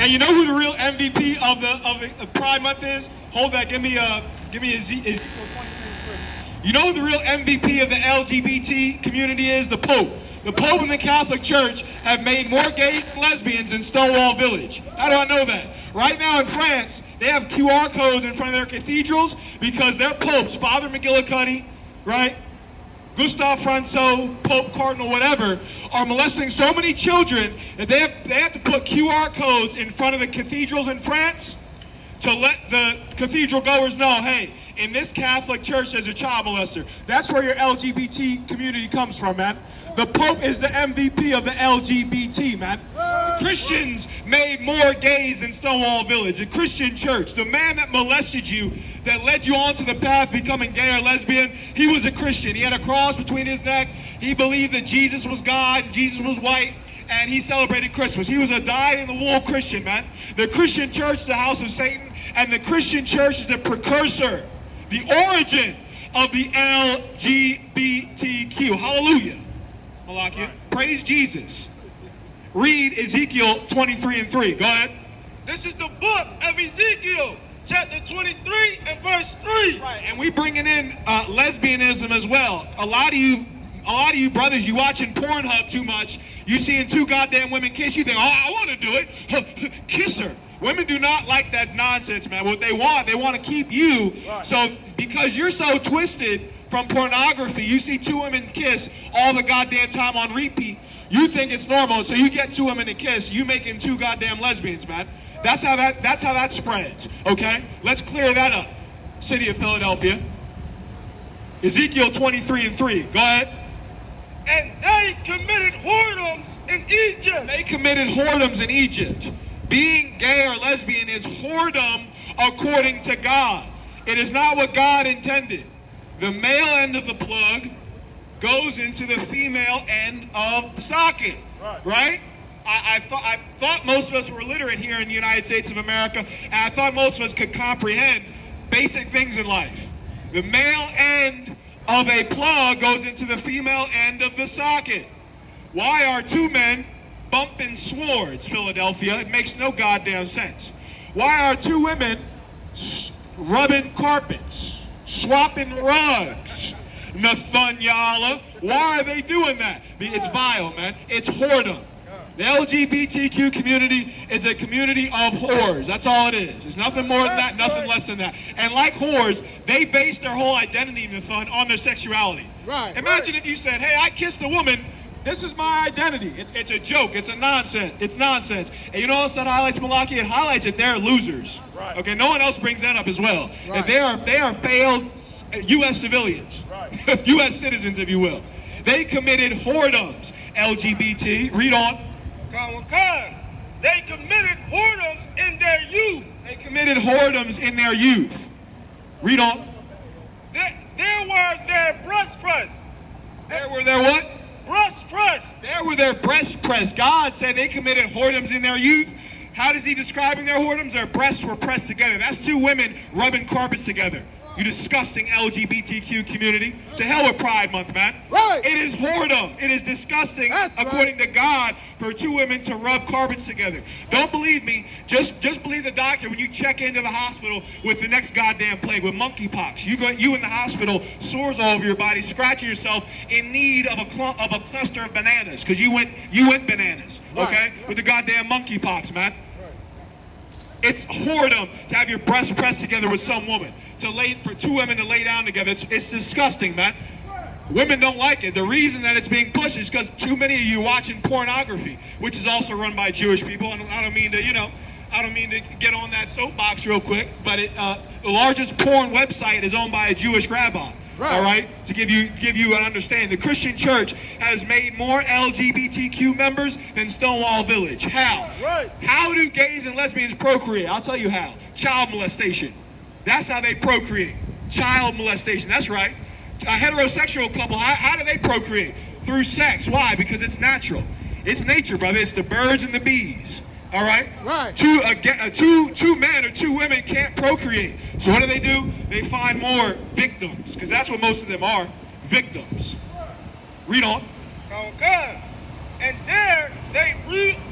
And you know who the real MVP of the Pride Month is? Hold that. Give me Ezekiel 23. You know who the real MVP of the LGBT community is? The Pope. The Pope and the Catholic Church have made more gays and lesbians in Stonewall Village. How do I know that? Right now in France, they have QR codes in front of their cathedrals because their popes, Father McGillicuddy, right, Gustave Francois, Pope, Cardinal, whatever, are molesting so many children that they have to put QR codes in front of the cathedrals in France to let the cathedral goers know, hey, in this Catholic church there's a child molester. That's where your LGBT community comes from, man. The Pope is the MVP of the LGBT, man. Christians made more gays in Stonewall Village. A Christian church. The man that molested you, that led you onto the path becoming gay or lesbian, he was a Christian. He had a cross between his neck. He believed that Jesus was God, Jesus was white, and he celebrated Christmas. He was a dyed-in-the-wool Christian, man. The Christian church, the house of Satan, and the Christian church is the precursor, the origin of the LGBTQ. Hallelujah. Malachi. Right. Praise Jesus. Read Ezekiel 23:3. Go ahead. This is the book of Ezekiel, chapter 23 and verse 3. Right, and we bringing in lesbianism as well. A lot of you brothers, you watching Pornhub too much. You seeing two goddamn women kiss, you think, oh, I want to do it. Kiss her. Women do not like that nonsense, man. What they want to keep you. Right. So because you're so twisted from pornography, you see two women kiss all the goddamn time on repeat. You think it's normal, so you get two women to kiss. You making two goddamn lesbians, man. That's how that spreads. Okay, let's clear that up. City of Philadelphia. Ezekiel 23:3. Go ahead. And they committed whoredoms in Egypt. They committed whoredoms in Egypt. Being gay or lesbian is whoredom according to God. It is not what God intended. The male end of the plug goes into the female end of the socket, right? I thought most of us were literate here in the United States of America, and I thought most of us could comprehend basic things in life. The male end of a plug goes into the female end of the socket. Why are two men bumping swords, Philadelphia? It makes no goddamn sense. Why are two women rubbing carpets, swapping rugs, Nathaniah? Why are they doing that? It's vile, man. It's whoredom. The LGBTQ community is a community of whores. That's all it is. It's nothing more than that, nothing less than that. And like whores, they base their whole identity, Nathan, on their sexuality. Right. Imagine if you said, hey, I kissed a woman, this is my identity. It's a joke. It's a nonsense. It's nonsense. And you know what else that highlights, Malachi? It highlights that they're losers. Right. Okay, no one else brings that up as well. Right. They are failed U.S. civilians, right. U.S. citizens, if you will. They committed whoredoms. LGBT. Read on. They committed whoredoms in their youth. They committed whoredoms in their youth. Read on. There were their breast press. There were their what? Breast press. There were their breast press. God said they committed whoredoms in their youth. How does he describing their whoredoms? Their breasts were pressed together. That's two women rubbing carpets together. You disgusting LGBTQ community. To hell with Pride Month, man. Right. It is whoredom. It is disgusting, according to God, for two women to rub carpets together. Don't believe me. Just believe the doctor when you check into the hospital with the next goddamn plague, with monkeypox. You in the hospital, sores all over your body, scratching yourself, in need of a cluster of bananas, because you went bananas, okay? Right. With the goddamn monkeypox, man. It's whoredom to have your breasts pressed together with some woman, for two women to lay down together. It's disgusting, man. Women don't like it. The reason that it's being pushed is because too many of you watching pornography, which is also run by Jewish people. I don't mean to, I don't mean to get on that soapbox real quick, but the largest porn website is owned by a Jewish rabbi. Right. All right, to give you an understanding, the Christian church has made more LGBTQ members than Stonewall Village. How? Right. How do gays and lesbians procreate? I'll tell you how. Child molestation. That's how they procreate. Child molestation. That's right. A heterosexual couple, how do they procreate? Through sex. Why? Because it's natural. It's nature, brother. It's the birds and the bees. All right? Right. Two men or two women can't procreate. So what do? They find more victims, because that's what most of them are, victims. Read on. And there they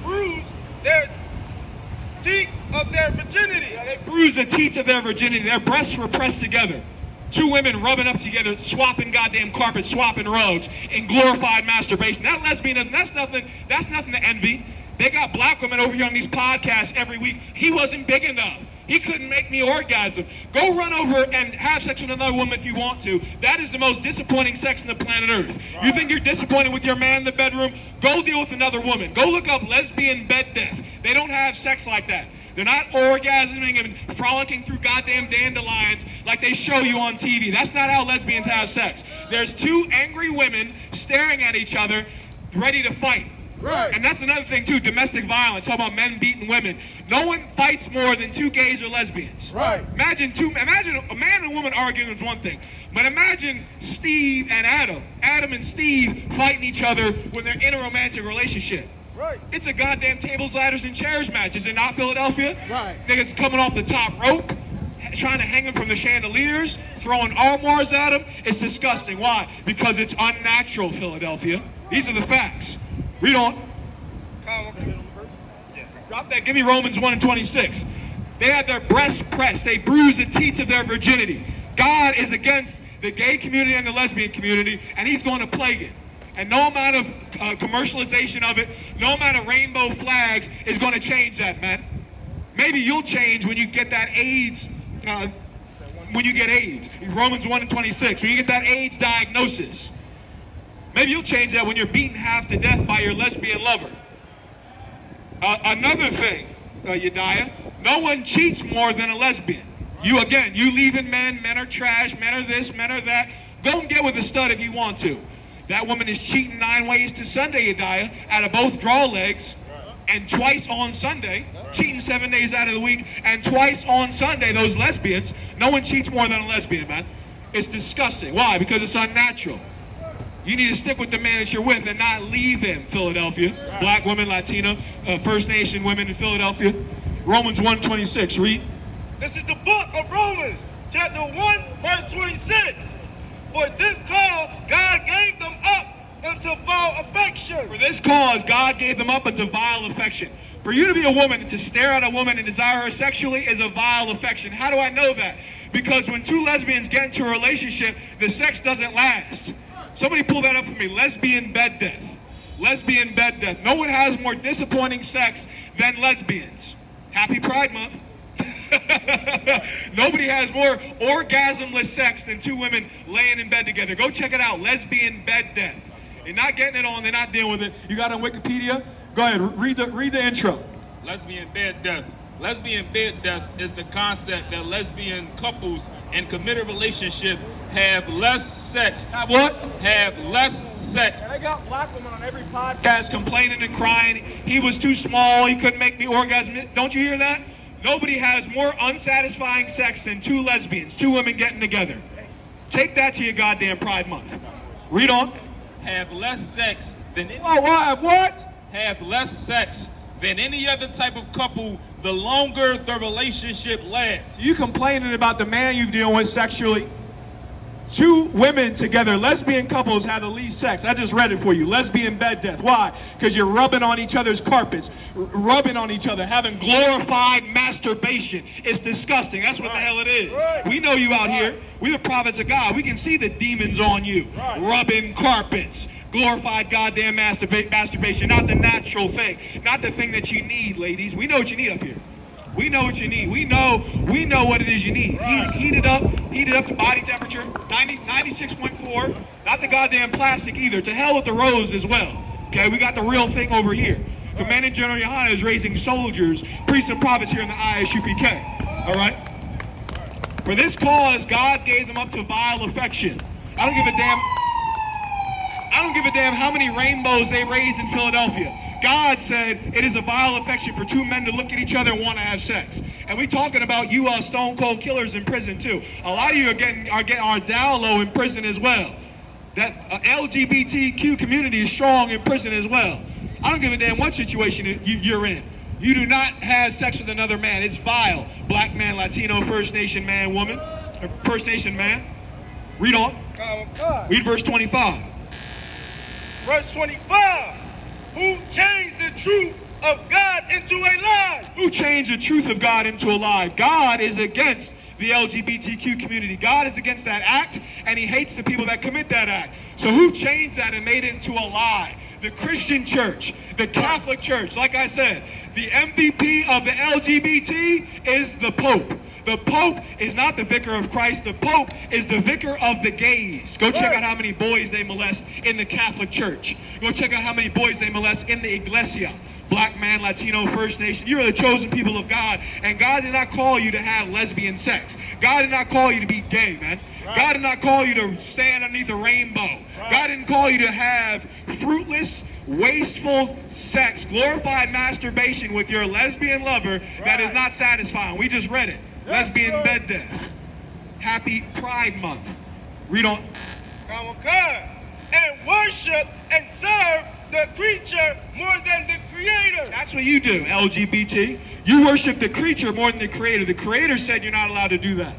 bruise their teats of their virginity. They bruised the teats of their virginity. Their breasts were pressed together. Two women rubbing up together, swapping goddamn carpets, swapping rugs, in glorified masturbation. That lesbianism, that's nothing to envy. They got black women over here on these podcasts every week. He wasn't big enough. He couldn't make me orgasm. Go run over and have sex with another woman if you want to. That is the most disappointing sex on the planet Earth. You think you're disappointed with your man in the bedroom? Go deal with another woman. Go look up lesbian bed death. They don't have sex like that. They're not orgasming and frolicking through goddamn dandelions like they show you on TV. That's not how lesbians have sex. There's two angry women staring at each other, ready to fight. Right. And that's another thing too, domestic violence. Talk about men beating women. No one fights more than two gays or lesbians. Right. Imagine a man and a woman arguing is one thing. But imagine Steve and Adam. Adam and Steve fighting each other when they're in a romantic relationship. Right. It's a goddamn tables, ladders, and chairs match. Is it not, Philadelphia? Right. Niggas coming off the top rope, trying to hang him from the chandeliers, throwing armoires at him. It's disgusting. Why? Because it's unnatural, Philadelphia. These are the facts. Read on. Drop that. Give me Romans 1:26. They had their breasts pressed. They bruised the teats of their virginity. God is against the gay community and the lesbian community, and he's going to plague it. And no amount of commercialization of it, no amount of rainbow flags is going to change that, man. Maybe you'll change when you get that AIDS, when you get AIDS. Romans 1:26, when you get that AIDS diagnosis. Maybe you'll change that when you're beaten half to death by your lesbian lover. Another thing, Yediah, no one cheats more than a lesbian. You leaving men are trash, men are this, men are that. Go and get with a stud if you want to. That woman is cheating 9 ways to Sunday, Yediah, out of both draw legs, and twice on Sunday, cheating 7 days out of the week, and twice on Sunday, those lesbians. No one cheats more than a lesbian, man. It's disgusting. Why? Because it's unnatural. You need to stick with the man that you're with and not leave him, Philadelphia. Black women, Latino, First Nation women in Philadelphia. Romans 1:26, read. This is the book of Romans, chapter 1, verse 26. For this cause God gave them up unto vile affection. For this cause God gave them up unto vile affection. For you to be a woman and to stare at a woman and desire her sexually is a vile affection. How do I know that? Because when two lesbians get into a relationship, the sex doesn't last. Somebody pull that up for me. Lesbian bed death. Lesbian bed death. No one has more disappointing sex than lesbians. Happy Pride Month. Nobody has more orgasmless sex than two women laying in bed together. Go check it out. Lesbian bed death. They're not getting it on. They're not dealing with it. You got it on Wikipedia? Go ahead. Read the intro. Lesbian bed death. Lesbian bed death is the concept that lesbian couples in committed relationship have less sex. Have what? Have less sex. I got black women on every podcast complaining and crying. He was too small. He couldn't make me orgasm. Don't you hear that? Nobody has more unsatisfying sex than two lesbians, two women getting together. Take that to your goddamn Pride Month. Read on. Have less sex than what? Have less sex than any other type of couple the longer the relationship lasts. You complaining about the man you're dealing with sexually. Two women together, lesbian couples have the least sex. I just read it for you. Lesbian bed death. Why? Because you're rubbing on each other's carpets, rubbing on each other, having glorified masturbation. It's disgusting. That's what the hell it is. We know you out here. We're the prophets of God. We can see the demons on you. Rubbing carpets. Glorified goddamn masturbation. Not the natural thing. Not the thing that you need, ladies. We know what you need up here. We know what you need. We know what it is you need. Heat it up to body temperature, 96.4. Not the goddamn plastic either. To hell with the rose as well. Okay, we got the real thing over here. Commanding General Yohanna is raising soldiers, priests and prophets here in the I.S.U.P.K. All right? For this cause, God gave them up to vile affection. I don't give a damn how many rainbows they raise in Philadelphia. God said it is a vile affection for two men to look at each other and want to have sex. And we talking about you stone cold killers in prison too. A lot of you are down low in prison as well. That LGBTQ community is strong in prison as well. I don't give a damn what situation you're in. You do not have sex with another man. It's vile. Black man, Latino, First Nation man, woman, or First Nation man. Read on. Read verse 25. Verse 25. Who changed the truth of God into a lie? Who changed the truth of God into a lie? God is against the LGBTQ community. God is against that act, and he hates the people that commit that act. So who changed that and made it into a lie? The Christian church, the Catholic church. Like I said, the MVP of the LGBT is the Pope. The Pope is not the vicar of Christ. The Pope is the vicar of the gays. Go check out how many boys they molest in the Catholic Church. Go check out how many boys they molest in the Iglesia. Black man, Latino, First Nation. You are the chosen people of God. And God did not call you to have lesbian sex. God did not call you to be gay, man. Right. God did not call you to stand underneath a rainbow. Right. God didn't call you to have fruitless, wasteful sex, glorified masturbation with your lesbian lover that is not satisfying. We just read it. Lesbian bed death. Happy Pride Month. Read on. And worship and serve the creature more than the creator. That's what you do, LGBT. You worship the creature more than the creator. The creator said you're not allowed to do that.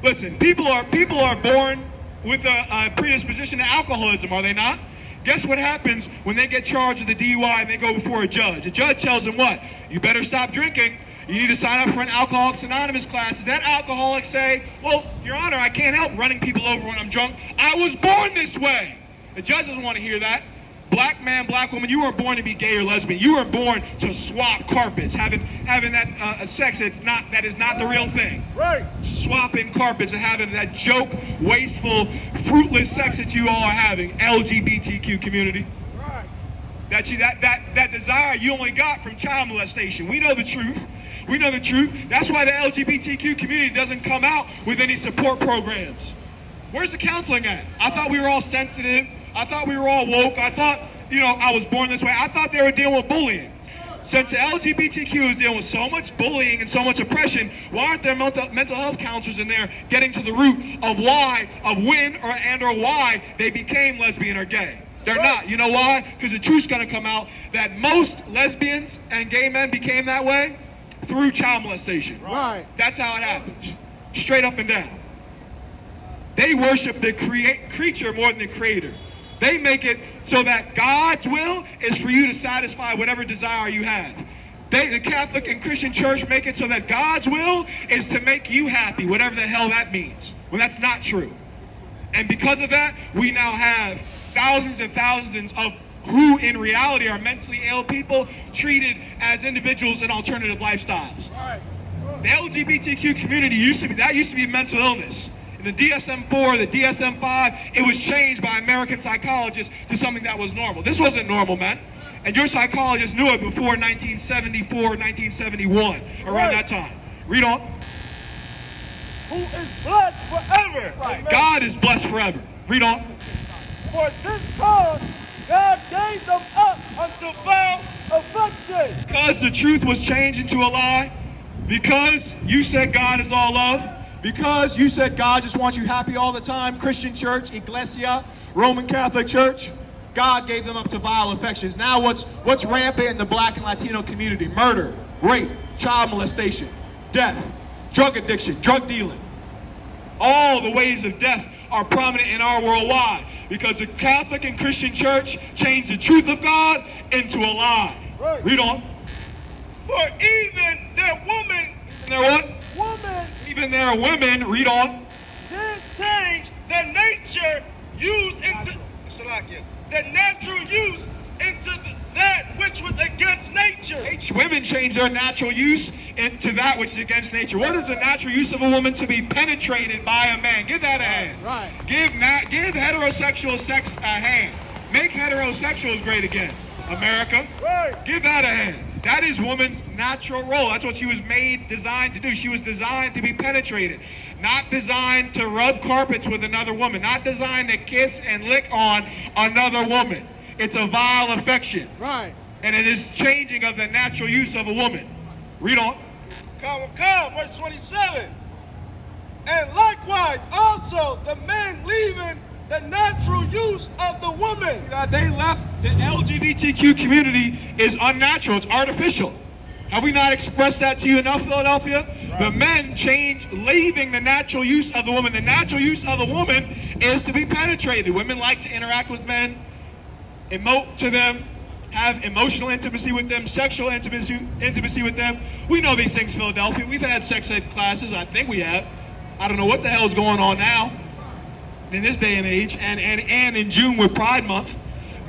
Listen, people are born with a predisposition to alcoholism, are they not? Guess what happens when they get charged with a DUI and they go before a judge? The judge tells them what? You better stop drinking. You need to sign up for an Alcoholics Anonymous class. Does that alcoholic say, well, Your Honor, I can't help running people over when I'm drunk. I was born this way. The judge doesn't want to hear that. Black man, black woman, you weren't born to be gay or lesbian. You were born to swap carpets, having that sex that is not the real thing. Right. Swapping carpets and having that joke, wasteful, fruitless sex that you all are having. LGBTQ community. Right. That desire you only got from child molestation. We know the truth. We know the truth. That's why the LGBTQ community doesn't come out with any support programs. Where's the counseling at? I thought we were all sensitive. I thought we were all woke. I thought, I was born this way. I thought they were dealing with bullying. Since the LGBTQ is dealing with so much bullying and so much oppression, why aren't there mental health counselors in there getting to the root of when or why they became lesbian or gay? They're not. You know why? Because the truth's going to come out that most lesbians and gay men became that way through child molestation. Right. That's how it happens. Straight up and down. They worship the creature more than the creator. They make it so that God's will is for you to satisfy whatever desire you have. The Catholic and Christian church make it so that God's will is to make you happy, whatever the hell that means. Well, that's not true. And because of that, we now have thousands and thousands of who in reality are mentally ill people treated as individuals in alternative lifestyles. The LGBTQ community used to be mental illness. In the DSM-4, the DSM-5, it was changed by American psychologists to something that was normal. This wasn't normal, man. And your psychologist knew it before 1974, 1971, around that time. Read on. Who is blessed forever. Right. God is blessed forever. Read on. For this cause, God gave them up unto vile affliction. Because the truth was changed into a lie. Because you said God is all love. Because you said God just wants you happy all the time. Christian church, Iglesia, Roman Catholic Church. God gave them up to vile affections. Now what's rampant in the black and Latino community? Murder, rape, child molestation, death, drug addiction, drug dealing. All the ways of death are prominent in our world. Why? Because the Catholic and Christian church changed the truth of God into a lie. Right. Read on. For even their woman. Their what? Woman. Even their women. Read on. Did change the nature used into the natural use into that which was against nature. Women change their natural use into that which is against nature. What is the natural use of a woman? To be penetrated by a man. Give that a hand. Right. Give heterosexual sex a hand. Make heterosexuals great again, America. Right. Give that a hand. That is woman's natural role. That's what she was designed to do. She was designed to be penetrated, not designed to rub carpets with another woman, not designed to kiss and lick on another woman. It's a vile affection. Right. And it is changing of the natural use of a woman. Read on. Verse 27. And likewise also the men leaving the natural use of the woman. They left the LGBTQ community is unnatural. It's artificial. Have we not expressed that to you enough, Philadelphia? Right. The men change, leaving the natural use of the woman. The natural use of the woman is to be penetrated. Women like to interact with men, emote to them, have emotional intimacy with them, sexual intimacy with them. We know these things, Philadelphia. We've had sex ed classes. I think we have. I don't know what the hell is going on now in this day and age. And in June with Pride Month,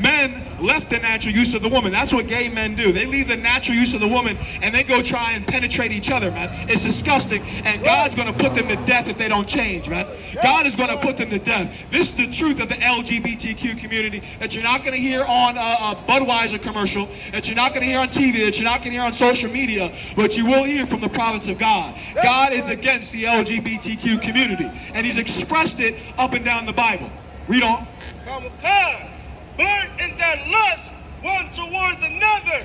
men left the natural use of the woman. That's what gay men do. They leave the natural use of the woman and they go try and penetrate each other, man. It's disgusting. And God's going to put them to death if they don't change, man. God is going to put them to death. This is the truth of the LGBTQ community that you're not going to hear on a Budweiser commercial, that you're not going to hear on TV, that you're not going to hear on social media, but you will hear from the prophets of God. God is against the LGBTQ community, and he's expressed it up and down the Bible. Read on. Burn in that lust one towards another.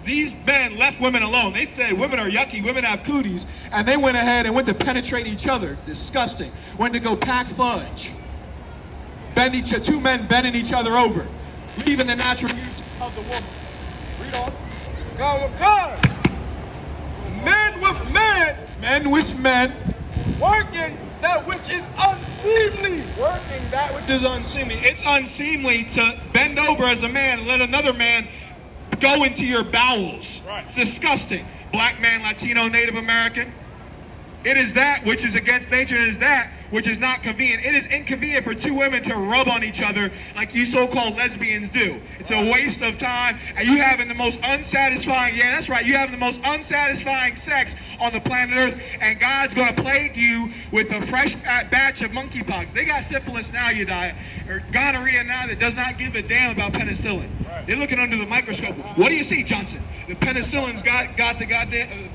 These men left women alone. They said women are yucky, women have cooties, and they went ahead and went to penetrate each other. Disgusting. Went to go pack fudge. Two men bending each other over, leaving the natural use of the woman. Read on. Men with men. Men with men. Working that which is unseemly. Working that which is unseemly. It's unseemly to bend over as a man and let another man go into your bowels. Right. It's disgusting. Black man, Latino, Native American. It is that which is against nature. It is that which is not convenient. It is inconvenient for two women to rub on each other like you so-called lesbians do. It's a waste of time, and you having the most unsatisfying, yeah, that's right, you having the most unsatisfying sex on the planet Earth, and God's going to plague you with a fresh batch of monkeypox. They got syphilis now, you die, or gonorrhea now that does not give a damn about penicillin. Right. They're looking under the microscope. What do you see, Johnson? The penicillin's got the goddamn,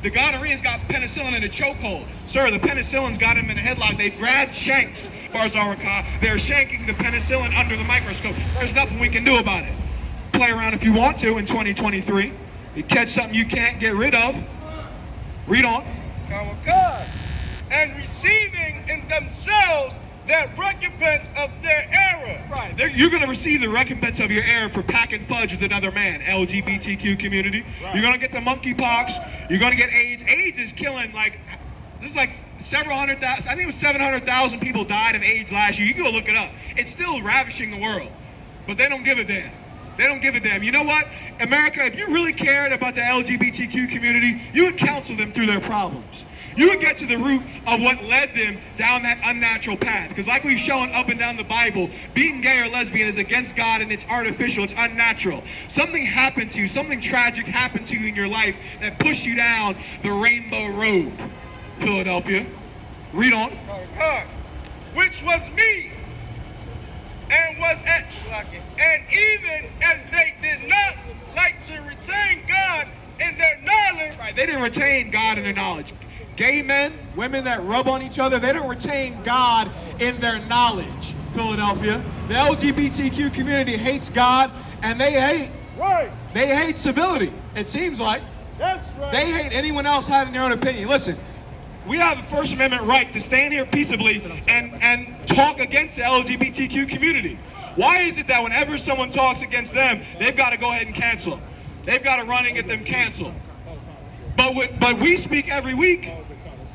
the gonorrhea's got penicillin in a chokehold. Sir, the penicillin's got him in a headlock. They grabbed shanks, Barzaraka. They're shanking the penicillin under the microscope. There's nothing we can do about it. Play around if you want to in 2023. You catch something you can't get rid of. Read on. And receiving in themselves that recompense of their error. Right. You're going to receive the recompense of your error for packing fudge with another man, LGBTQ community. Right. You're going to get the monkeypox. You're going to get AIDS. AIDS is killing there's like several hundred thousand, I think it was 700,000 people died of AIDS last year. You can go look it up. It's still ravishing the world. But they don't give a damn. They don't give a damn. You know what? America, if you really cared about the LGBTQ community, you would counsel them through their problems. You would get to the root of what led them down that unnatural path. Because like we've shown up and down the Bible, being gay or lesbian is against God and it's artificial, it's unnatural. Something happened to you, something tragic happened to you in your life that pushed you down the rainbow road. Philadelphia. Read on. Which was me, and was at slacking. And even as they did not like to retain God in their knowledge. Right, they didn't retain God in their knowledge. Gay men, women that rub on each other, they don't retain God in their knowledge, Philadelphia. The LGBTQ community hates God, and they hate. Right. They hate civility, it seems like. That's right. They hate anyone else having their own opinion. Listen, we have the First Amendment right to stand here peaceably and talk against the LGBTQ community. Why is it that whenever someone talks against them, they've got to go ahead and cancel? They've got to run and get them canceled. But we speak every week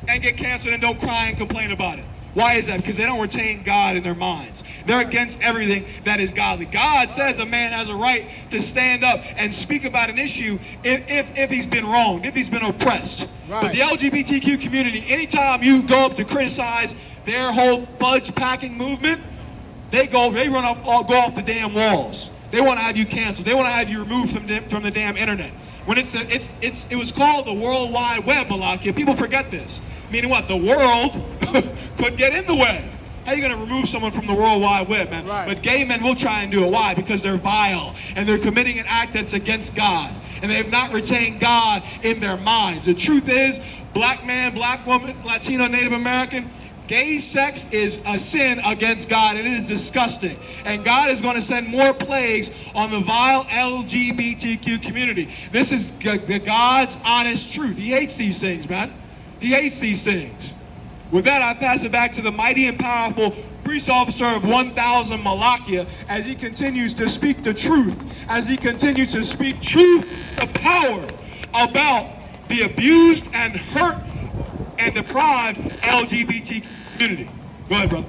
and get canceled and don't cry and complain about it. Why is that? Because they don't retain God in their minds. They're against everything that is godly. God says a man has a right to stand up and speak about an issue if he's been wronged, if he's been oppressed. Right. But the LGBTQ community, anytime you go up to criticize their whole fudge packing movement, they go off the damn walls. They want to have you canceled. They want to have you removed from the damn internet. When it was called the World Wide Web, Malakia. People forget this. Meaning what? The world could get in the way. How are you going to remove someone from the World Wide Web, man? Right. But gay men will try and do it. Why? Because they're vile and they're committing an act that's against God. And they have not retained God in their minds. The truth is, black man, black woman, Latino, Native American, gay sex is a sin against God, and it is disgusting. And God is going to send more plagues on the vile LGBTQ community. This is God's honest truth. He hates these things, man. He hates these things. With that, I pass it back to the mighty and powerful priest officer of 1,000 Malakia as he continues to speak the truth, as he continues to speak truth to power about the abused and hurt and deprived LGBT community. Go ahead, brother.